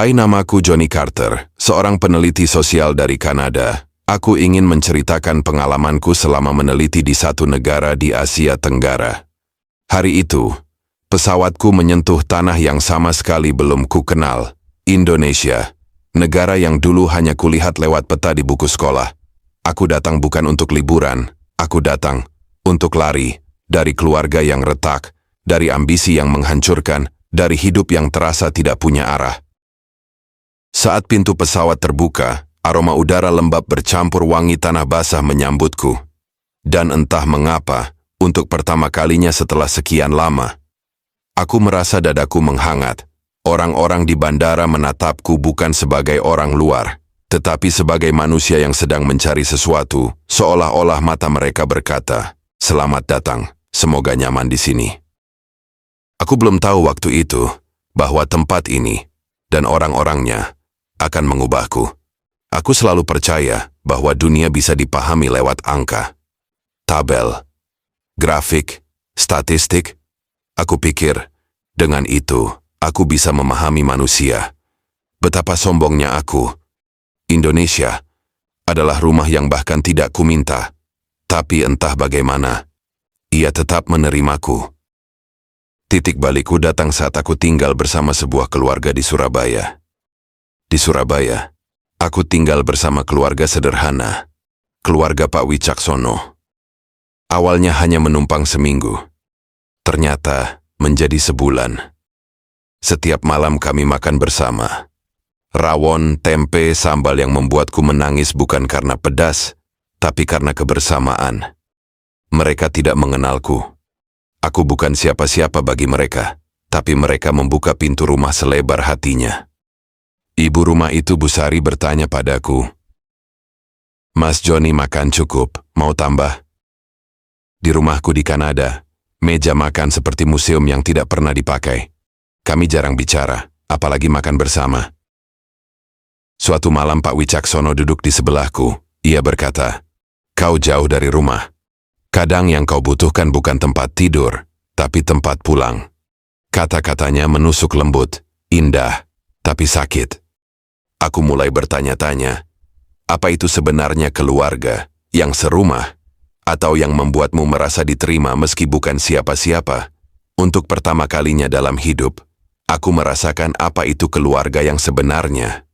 Hai, namaku Johnny Carter, seorang peneliti sosial dari Kanada. Aku ingin menceritakan pengalamanku selama meneliti di satu negara di Asia Tenggara. Hari itu, pesawatku menyentuh tanah yang sama sekali belum ku kenal, Indonesia. Negara yang dulu hanya kulihat lewat peta di buku sekolah. Aku datang bukan untuk liburan, aku datang untuk lari dari keluarga yang retak, dari ambisi yang menghancurkan, dari hidup yang terasa tidak punya arah. Saat pintu pesawat terbuka, aroma udara lembab bercampur wangi tanah basah menyambutku. Dan entah mengapa, untuk pertama kalinya setelah sekian lama, aku merasa dadaku menghangat. Orang-orang di bandara menatapku bukan sebagai orang luar, tetapi sebagai manusia yang sedang mencari sesuatu, seolah-olah mata mereka berkata, "Selamat datang, semoga nyaman di sini." Aku belum tahu waktu itu, bahwa tempat ini, dan orang-orangnya, akan mengubahku. Aku selalu percaya bahwa dunia bisa dipahami lewat angka, tabel, grafik, statistik. Aku pikir, dengan itu, aku bisa memahami manusia. Betapa sombongnya aku. Indonesia adalah rumah yang bahkan tidak kuminta, tapi entah bagaimana, ia tetap menerimaku. Titik balikku datang saat aku tinggal bersama sebuah keluarga di Surabaya. Di Surabaya, aku tinggal bersama keluarga sederhana, keluarga Pak Wicaksono. Awalnya hanya menumpang seminggu, ternyata menjadi sebulan. Setiap malam kami makan bersama. Rawon, tempe, sambal yang membuatku menangis bukan karena pedas, tapi karena kebersamaan. Mereka tidak mengenalku. Aku bukan siapa-siapa bagi mereka, tapi mereka membuka pintu rumah selebar hatinya. Ibu rumah itu Bu Sari bertanya padaku, "Mas Johnny, makan cukup, mau tambah?" Di rumahku di Kanada, meja makan seperti museum yang tidak pernah dipakai. Kami jarang bicara, apalagi makan bersama. Suatu malam Pak Wicaksono duduk di sebelahku. Ia berkata, "Kau jauh dari rumah. Kadang yang kau butuhkan bukan tempat tidur, tapi tempat pulang." Kata-katanya menusuk lembut, indah, tapi sakit. Aku mulai bertanya-tanya, apa itu sebenarnya keluarga yang serumah, atau yang membuatmu merasa diterima meski bukan siapa-siapa? Untuk pertama kalinya dalam hidup, aku merasakan apa itu keluarga yang sebenarnya.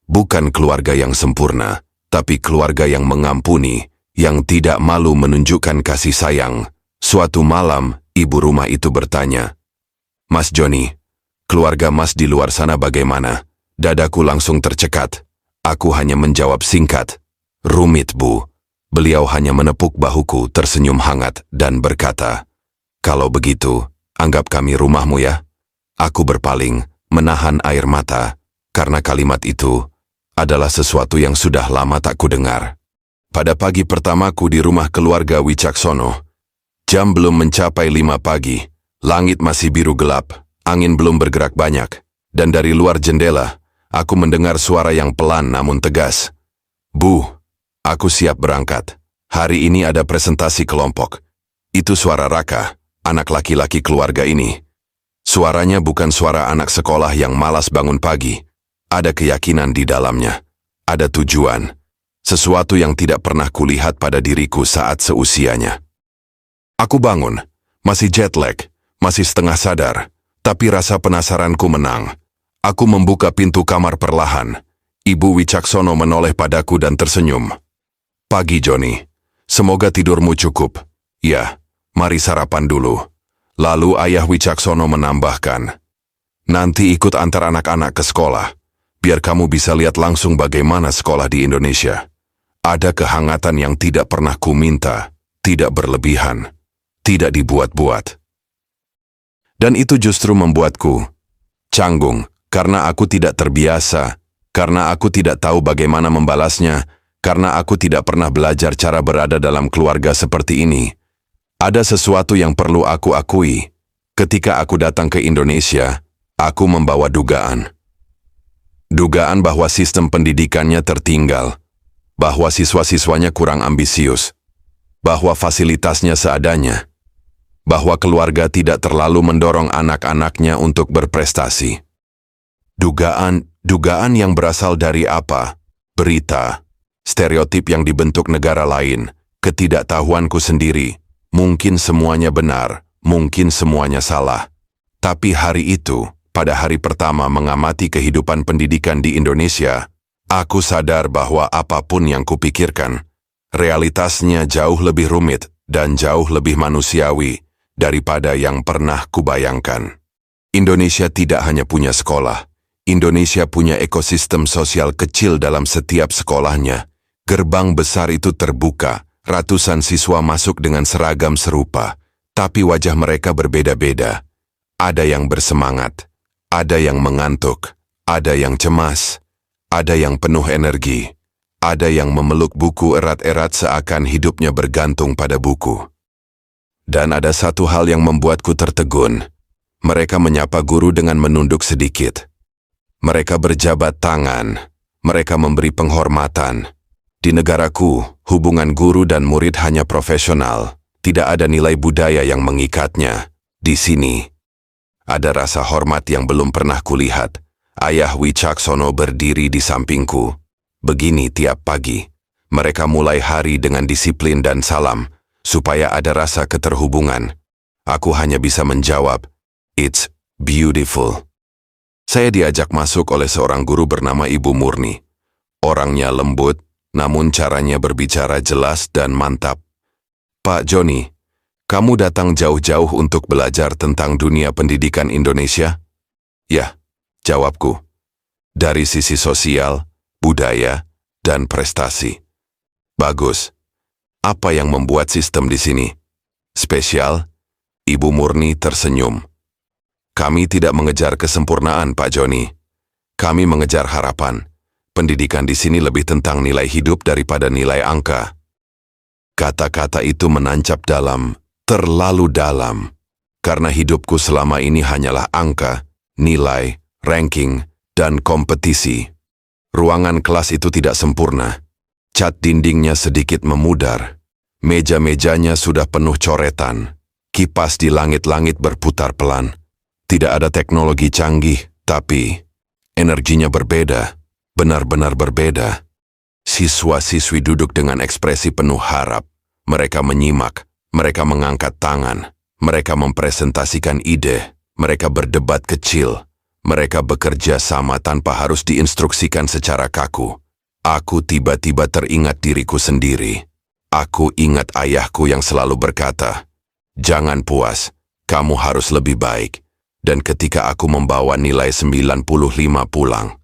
Bukan keluarga yang sempurna, tapi keluarga yang mengampuni, yang tidak malu menunjukkan kasih sayang. Suatu malam, ibu rumah itu bertanya, "Mas Johnny, keluarga Mas di luar sana bagaimana?" Dadaku langsung tercekat. Aku hanya menjawab singkat, "Rumit, Bu." Beliau hanya menepuk bahuku tersenyum hangat dan berkata, "Kalau begitu, anggap kami rumahmu ya." Aku berpaling, menahan air mata, karena kalimat itu adalah sesuatu yang sudah lama tak kudengar. Pada pagi pertamaku di rumah keluarga Wicaksono, jam belum mencapai 5 pagi, langit masih biru gelap, angin belum bergerak banyak, dan dari luar jendela, aku mendengar suara yang pelan namun tegas. "Bu, aku siap berangkat. Hari ini ada presentasi kelompok." Itu suara Raka, anak laki-laki keluarga ini. Suaranya bukan suara anak sekolah yang malas bangun pagi. Ada keyakinan di dalamnya. Ada tujuan. Sesuatu yang tidak pernah kulihat pada diriku saat seusianya. Aku bangun, masih jet lag, masih setengah sadar, tapi rasa penasaranku menang. Aku membuka pintu kamar perlahan. Ibu Wicaksono menoleh padaku dan tersenyum. "Pagi, Johnny. Semoga tidurmu cukup. Ya, mari sarapan dulu." Lalu ayah Wicaksono menambahkan, "Nanti ikut antar anak-anak ke sekolah, biar kamu bisa lihat langsung bagaimana sekolah di Indonesia. Ada kehangatan yang tidak pernah kuminta, tidak berlebihan, tidak dibuat-buat." Dan itu justru membuatku canggung. Karena aku tidak terbiasa, karena aku tidak tahu bagaimana membalasnya, karena aku tidak pernah belajar cara berada dalam keluarga seperti ini. Ada sesuatu yang perlu aku akui. Ketika aku datang ke Indonesia, aku membawa dugaan. Dugaan bahwa sistem pendidikannya tertinggal, bahwa siswa-siswanya kurang ambisius, bahwa fasilitasnya seadanya, bahwa keluarga tidak terlalu mendorong anak-anaknya untuk berprestasi. Dugaan yang berasal dari apa? Berita, stereotip yang dibentuk negara lain, ketidaktahuanku sendiri. Mungkin semuanya benar, mungkin semuanya salah. Tapi hari itu, pada hari pertama mengamati kehidupan pendidikan di Indonesia, aku sadar bahwa apapun yang kupikirkan, realitasnya jauh lebih rumit dan jauh lebih manusiawi daripada yang pernah kubayangkan. Indonesia tidak hanya punya sekolah, Indonesia punya ekosistem sosial kecil dalam setiap sekolahnya. Gerbang besar itu terbuka, ratusan siswa masuk dengan seragam serupa, tapi wajah mereka berbeda-beda. Ada yang bersemangat, ada yang mengantuk, ada yang cemas, ada yang penuh energi, ada yang memeluk buku erat-erat seakan hidupnya bergantung pada buku. Dan ada satu hal yang membuatku tertegun. Mereka menyapa guru dengan menunduk sedikit. Mereka berjabat tangan, mereka memberi penghormatan. Di negaraku, hubungan guru dan murid hanya profesional, tidak ada nilai budaya yang mengikatnya. Di sini, ada rasa hormat yang belum pernah kulihat. Ayah Wicaksono berdiri di sampingku. Begini tiap pagi, mereka mulai hari dengan disiplin dan salam, supaya ada rasa keterhubungan. Aku hanya bisa menjawab, "It's beautiful." Saya diajak masuk oleh seorang guru bernama Ibu Murni. Orangnya lembut, namun caranya berbicara jelas dan mantap. "Pak Joni, kamu datang jauh-jauh untuk belajar tentang dunia pendidikan Indonesia?" "Ya," jawabku. "Dari sisi sosial, budaya, dan prestasi." "Bagus. Apa yang membuat sistem di sini spesial?" Ibu Murni tersenyum. "Kami tidak mengejar kesempurnaan, Pak Joni. Kami mengejar harapan. Pendidikan di sini lebih tentang nilai hidup daripada nilai angka." Kata-kata itu menancap dalam, terlalu dalam. Karena hidupku selama ini hanyalah angka, nilai, ranking, dan kompetisi. Ruangan kelas itu tidak sempurna. Cat dindingnya sedikit memudar. Meja-mejanya sudah penuh coretan. Kipas di langit-langit berputar pelan. Tidak ada teknologi canggih, tapi energinya berbeda, benar-benar berbeda. Siswa-siswi duduk dengan ekspresi penuh harap. Mereka menyimak, mereka mengangkat tangan, mereka mempresentasikan ide, mereka berdebat kecil, mereka bekerja sama tanpa harus diinstruksikan secara kaku. Aku tiba-tiba teringat diriku sendiri. Aku ingat ayahku yang selalu berkata, "Jangan puas, kamu harus lebih baik." Dan ketika aku membawa nilai 95 pulang,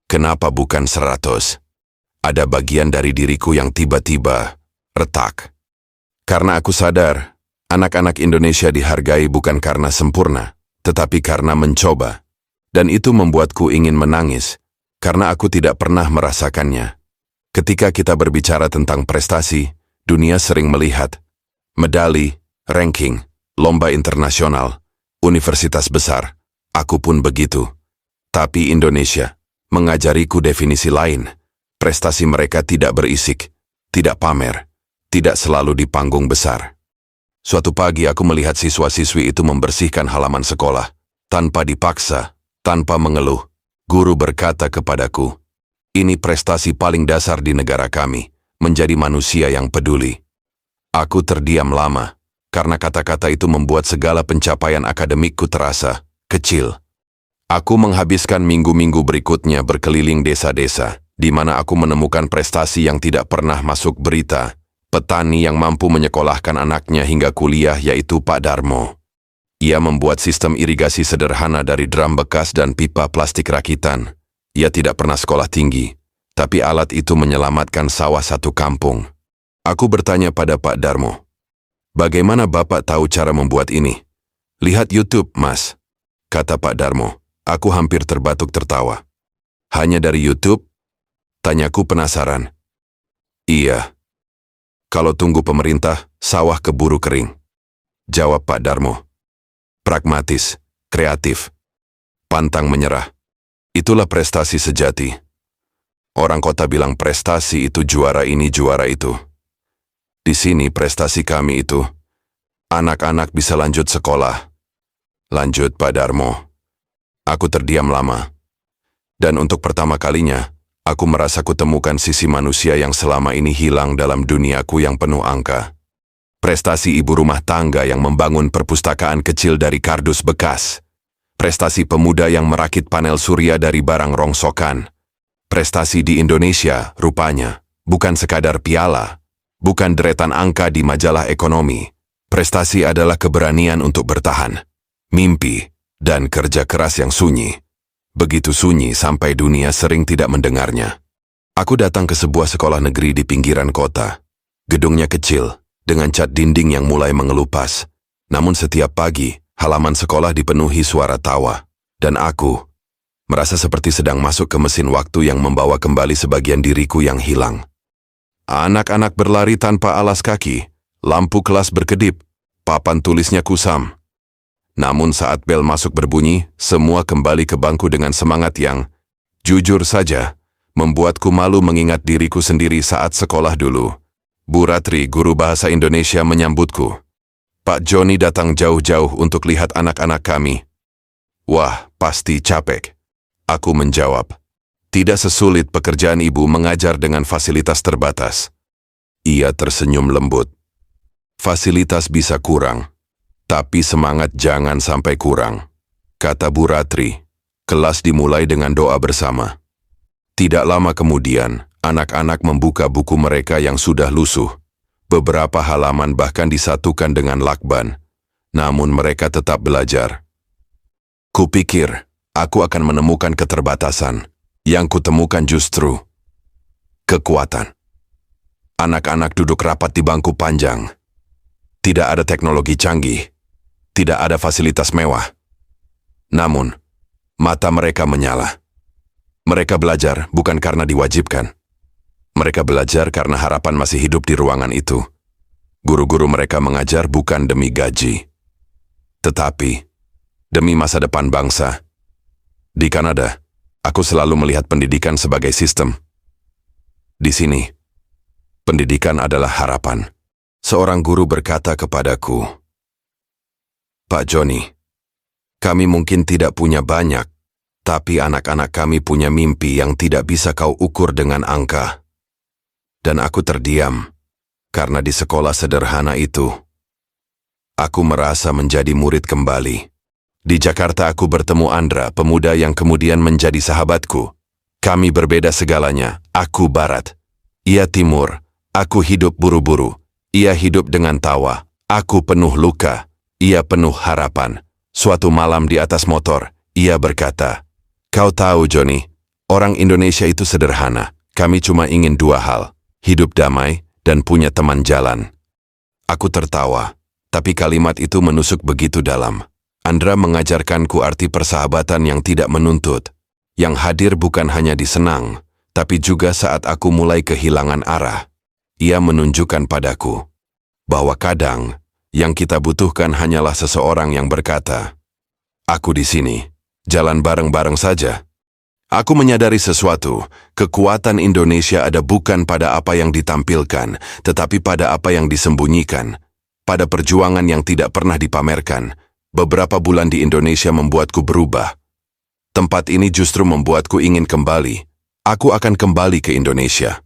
kenapa bukan 100? Ada bagian dari diriku yang tiba-tiba retak. Karena aku sadar, anak-anak Indonesia dihargai bukan karena sempurna, tetapi karena mencoba. Dan itu membuatku ingin menangis, karena aku tidak pernah merasakannya. Ketika kita berbicara tentang prestasi, dunia sering melihat medali, ranking, lomba internasional, universitas besar. Aku pun begitu. Tapi Indonesia mengajariku definisi lain. Prestasi mereka tidak berisik, tidak pamer, tidak selalu di panggung besar. Suatu pagi aku melihat siswa-siswi itu membersihkan halaman sekolah. Tanpa dipaksa, tanpa mengeluh, guru berkata kepadaku, "Ini prestasi paling dasar di negara kami, menjadi manusia yang peduli." Aku terdiam lama. Karena kata-kata itu membuat segala pencapaian akademikku terasa kecil. Aku menghabiskan minggu-minggu berikutnya berkeliling desa-desa, di mana aku menemukan prestasi yang tidak pernah masuk berita. Petani yang mampu menyekolahkan anaknya hingga kuliah yaitu Pak Darmo. Ia membuat sistem irigasi sederhana dari drum bekas dan pipa plastik rakitan. Ia tidak pernah sekolah tinggi, tapi alat itu menyelamatkan sawah satu kampung. Aku bertanya pada Pak Darmo, "Bagaimana Bapak tahu cara membuat ini?" "Lihat YouTube, Mas," kata Pak Darmo. Aku hampir terbatuk tertawa. "Hanya dari YouTube?" tanyaku penasaran. "Iya. Kalau tunggu pemerintah, sawah keburu kering," jawab Pak Darmo. Pragmatis, kreatif, pantang menyerah. Itulah prestasi sejati. Orang kota bilang prestasi itu juara ini, juara itu. Di sini prestasi kami itu, anak-anak bisa lanjut sekolah. Lanjut, Pak Darmo. Aku terdiam lama. Dan untuk pertama kalinya, aku merasa kutemukan sisi manusia yang selama ini hilang dalam duniaku yang penuh angka. Prestasi ibu rumah tangga yang membangun perpustakaan kecil dari kardus bekas. Prestasi pemuda yang merakit panel surya dari barang rongsokan. Prestasi di Indonesia, rupanya, bukan sekadar piala, bukan deretan angka di majalah ekonomi. Prestasi adalah keberanian untuk bertahan, mimpi, dan kerja keras yang sunyi. Begitu sunyi sampai dunia sering tidak mendengarnya. Aku datang ke sebuah sekolah negeri di pinggiran kota. Gedungnya kecil, dengan cat dinding yang mulai mengelupas. Namun setiap pagi, halaman sekolah dipenuhi suara tawa. Dan aku merasa seperti sedang masuk ke mesin waktu yang membawa kembali sebagian diriku yang hilang. Anak-anak berlari tanpa alas kaki, lampu kelas berkedip, papan tulisnya kusam. Namun saat bel masuk berbunyi, semua kembali ke bangku dengan semangat yang, jujur saja, membuatku malu mengingat diriku sendiri saat sekolah dulu. Bu Ratri, guru bahasa Indonesia, menyambutku. Pak Joni datang jauh-jauh untuk lihat anak-anak kami. Wah, pasti capek. Aku menjawab. Tidak sesulit pekerjaan ibu mengajar dengan fasilitas terbatas. Ia tersenyum lembut. Fasilitas bisa kurang, tapi semangat jangan sampai kurang, kata Bu Ratri. Kelas dimulai dengan doa bersama. Tidak lama kemudian, anak-anak membuka buku mereka yang sudah lusuh. Beberapa halaman bahkan disatukan dengan lakban. Namun mereka tetap belajar. Kupikir, aku akan menemukan keterbatasan. Yang kutemukan justru kekuatan. Anak-anak duduk rapat di bangku panjang. Tidak ada teknologi canggih. Tidak ada fasilitas mewah. Namun, mata mereka menyala. Mereka belajar bukan karena diwajibkan. Mereka belajar karena harapan masih hidup di ruangan itu. Guru-guru mereka mengajar bukan demi gaji, tetapi demi masa depan bangsa. Di Kanada, aku selalu melihat pendidikan sebagai sistem. Di sini, pendidikan adalah harapan. Seorang guru berkata kepadaku, Pak Joni, kami mungkin tidak punya banyak, tapi anak-anak kami punya mimpi yang tidak bisa kau ukur dengan angka. Dan aku terdiam, karena di sekolah sederhana itu, aku merasa menjadi murid kembali. Di Jakarta aku bertemu Andra, pemuda yang kemudian menjadi sahabatku. Kami berbeda segalanya, aku barat, ia timur, aku hidup buru-buru, ia hidup dengan tawa, aku penuh luka, ia penuh harapan. Suatu malam di atas motor, ia berkata, kau tahu Joni, orang Indonesia itu sederhana, kami cuma ingin dua hal, hidup damai dan punya teman jalan. Aku tertawa, tapi kalimat itu menusuk begitu dalam. Andra mengajarkanku arti persahabatan yang tidak menuntut, yang hadir bukan hanya di senang, tapi juga saat aku mulai kehilangan arah. Ia menunjukkan padaku bahwa kadang yang kita butuhkan hanyalah seseorang yang berkata, aku di sini, jalan bareng-bareng saja. Aku menyadari sesuatu, kekuatan Indonesia ada bukan pada apa yang ditampilkan, tetapi pada apa yang disembunyikan, pada perjuangan yang tidak pernah dipamerkan. Beberapa bulan di Indonesia membuatku berubah. Tempat ini justru membuatku ingin kembali. Aku akan kembali ke Indonesia.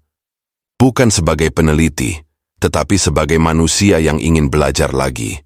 Bukan sebagai peneliti, tetapi sebagai manusia yang ingin belajar lagi.